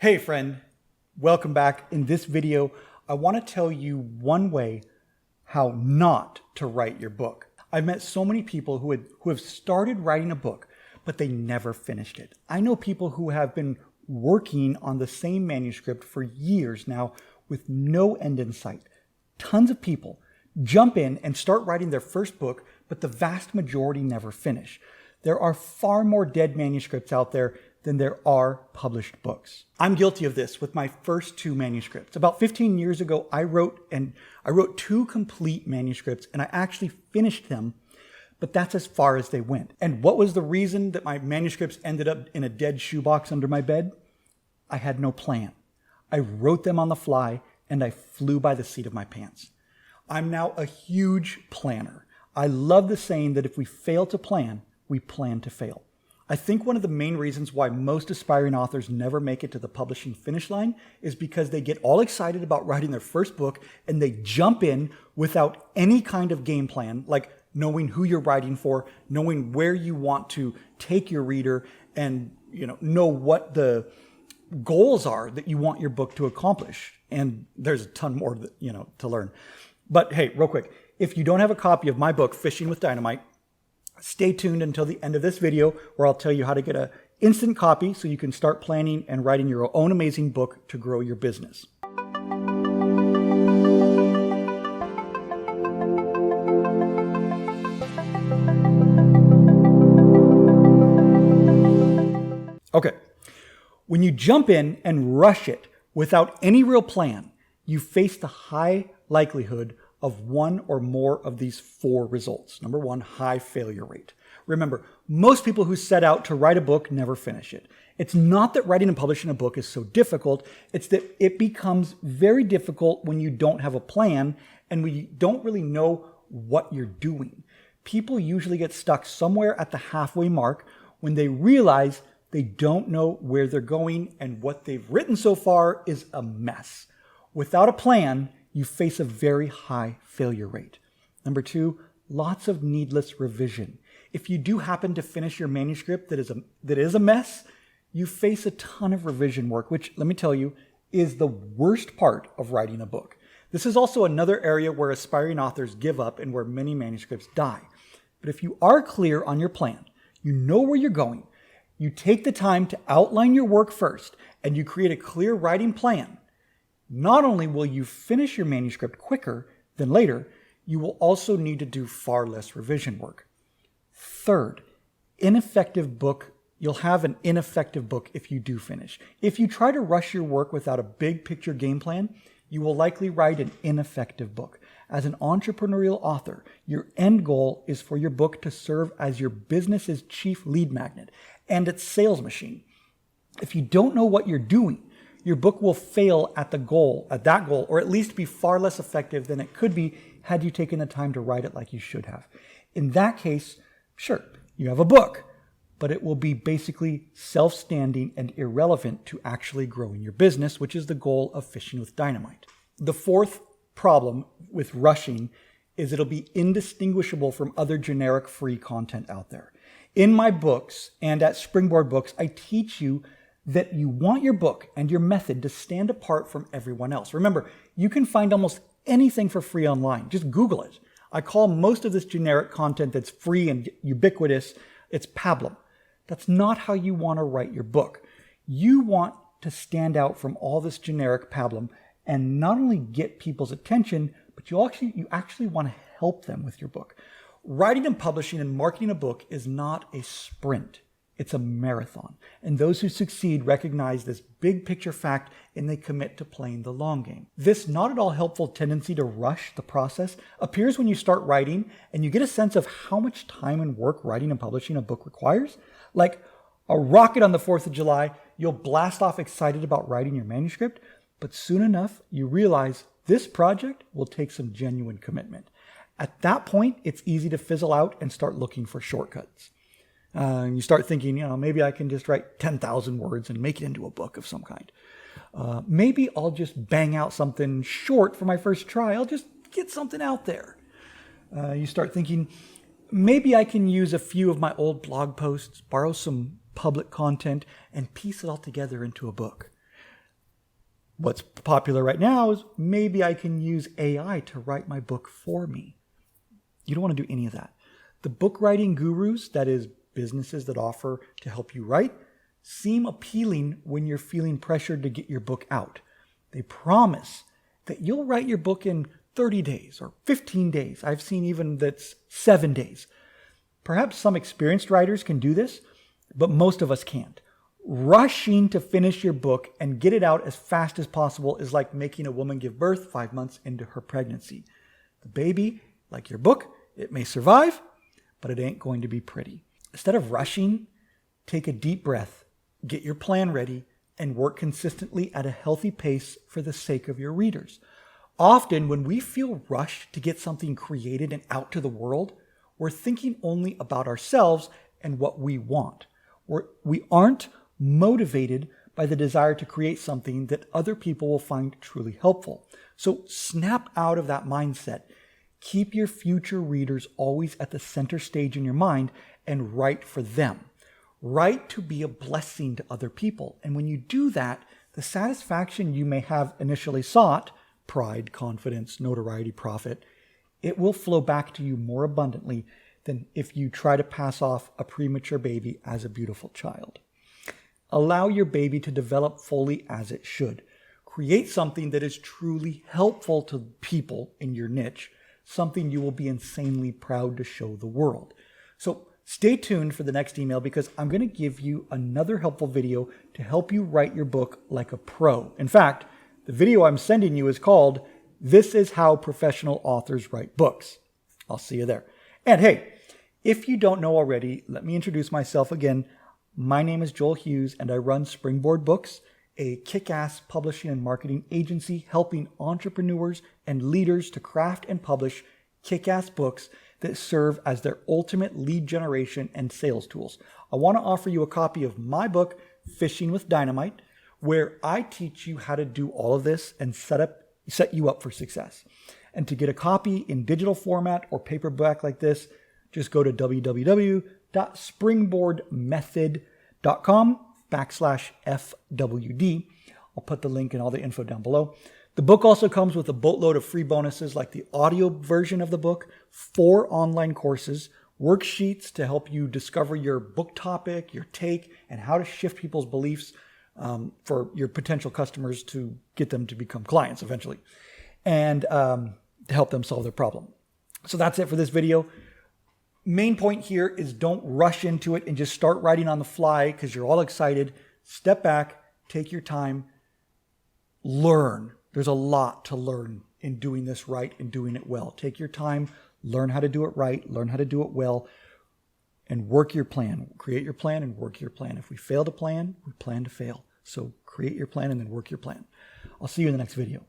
Hey friend, welcome back. In this video, I want to tell you one way how not to write your book. I've met so many people who have started writing a book, but they never finished it. I know people who have been working on the same manuscript for years now with no end in sight. Tons of people jump in and start writing their first book, but the vast majority never finish. There are far more dead manuscripts out there than there are published books. I'm guilty of this with my first two manuscripts. About 15 years ago, I wrote two complete manuscripts and I actually finished them, but that's as far as they went. And what was the reason that my manuscripts ended up in a dead shoebox under my bed? I had no plan. I wrote them on the fly and I flew by the seat of my pants. I'm now a huge planner. I love the saying that if we fail to plan, we plan to fail. I think one of the main reasons why most aspiring authors never make it to the publishing finish line is because they get all excited about writing their first book and they jump in without any kind of game plan, like knowing who you're writing for, knowing where you want to take your reader, and know what the goals are that you want your book to accomplish. And there's a ton more to learn. But hey, real quick, if you don't have a copy of my book, Fishing with Dynamite, stay tuned until the end of this video where I'll tell you how to get an instant copy so you can start planning and writing your own amazing book to grow your business. Okay, when you jump in and rush it without any real plan, you face the high likelihood of one or more of these four results. Number one, high failure rate. Remember, most people who set out to write a book never finish it. It's not that writing and publishing a book is so difficult, it's that it becomes very difficult when you don't have a plan and when you don't really know what you're doing. People usually get stuck somewhere at the halfway mark when they realize they don't know where they're going and what they've written so far is a mess. Without a plan, you face a very high failure rate. Number two, lots of needless revision. If you do happen to finish your manuscript that is a mess, you face a ton of revision work, which, let me tell you, is the worst part of writing a book. This is also another area where aspiring authors give up and where many manuscripts die. But if you are clear on your plan, you know where you're going, you take the time to outline your work first, and you create a clear writing plan, not only will you finish your manuscript quicker than later, you will also need to do far less revision work. Third, you'll have an ineffective book if you do finish. If you try to rush your work without a big picture game plan, you will likely write an ineffective book. As an entrepreneurial author, your end goal is for your book to serve as your business's chief lead magnet and its sales machine. If you don't know what you're doing, your book will fail at that goal, or at least be far less effective than it could be had you taken the time to write it like you should have. In that case, sure, you have a book, but it will be basically self-standing and irrelevant to actually growing your business, which is the goal of Fishing with Dynamite. The fourth problem with rushing is it'll be indistinguishable from other generic free content out there. In my books and at Springboard Books, I teach you that you want your book and your method to stand apart from everyone else. Remember, you can find almost anything for free online. Just Google it. I call most of this generic content that's free and ubiquitous, it's pablum. That's not how you want to write your book. You want to stand out from all this generic pablum and not only get people's attention, but you actually want to help them with your book. Writing and publishing and marketing a book is not a sprint. It's a marathon. And those who succeed recognize this big picture fact and they commit to playing the long game. This not at all helpful tendency to rush the process appears when you start writing and you get a sense of how much time and work writing and publishing a book requires. Like a rocket on the 4th of July, you'll blast off excited about writing your manuscript, but soon enough, you realize this project will take some genuine commitment. At that point, it's easy to fizzle out and start looking for shortcuts. And you start thinking, maybe I can just write 10,000 words and make it into a book of some kind. Maybe I'll just bang out something short for my first try. I'll just get something out there. You start thinking, maybe I can use a few of my old blog posts, borrow some public content, and piece it all together into a book. What's popular right now is maybe I can use AI to write my book for me. You don't want to do any of that. The book writing gurus, that is, businesses that offer to help you write, seem appealing when you're feeling pressured to get your book out. They promise that you'll write your book in 30 days or 15 days. I've seen even that's 7 days. Perhaps some experienced writers can do this, but most of us can't. Rushing to finish your book and get it out as fast as possible is like making a woman give birth 5 months into her pregnancy. The baby, like your book, it may survive, but it ain't going to be pretty. Instead of rushing, take a deep breath, get your plan ready, and work consistently at a healthy pace for the sake of your readers. Often, when we feel rushed to get something created and out to the world, we're thinking only about ourselves and what we want. We aren't motivated by the desire to create something that other people will find truly helpful. So snap out of that mindset. Keep your future readers always at the center stage in your mind and write for them. Write to be a blessing to other people. And when you do that, the satisfaction you may have initially sought, pride, confidence, notoriety, profit, it will flow back to you more abundantly than if you try to pass off a premature baby as a beautiful child. Allow your baby to develop fully as it should. Create something that is truly helpful to people in your niche, something you will be insanely proud to show the world. So stay tuned for the next email because I'm going to give you another helpful video to help you write your book like a pro. In fact, the video I'm sending you is called "This is How Professional Authors Write Books." I'll see you there. And hey, if you don't know already, let me introduce myself again. My name is Joel Hughes and I run Springboard Books, a kick-ass publishing and marketing agency helping entrepreneurs and leaders to craft and publish kick-ass books that serve as their ultimate lead generation and sales tools. I want to offer you a copy of my book, Fishing with Dynamite, where I teach you how to do all of this and set you up for success. And to get a copy in digital format or paperback like this, just go to www.springboardmethod.com/FWD. I'll put the link and all the info down below. The book also comes with a boatload of free bonuses like the audio version of the book, 4 online courses, worksheets to help you discover your book topic, your take, and how to shift people's beliefs for your potential customers to get them to become clients eventually, and to help them solve their problem. So that's it for this video. Main point here is don't rush into it and just start writing on the fly because you're all excited. Step back, take your time, learn. There's a lot to learn in doing this right and doing it well. Take your time, learn how to do it right, learn how to do it well, and work your plan. Create your plan and work your plan. If we fail to plan, we plan to fail. So create your plan and then work your plan. I'll see you in the next video.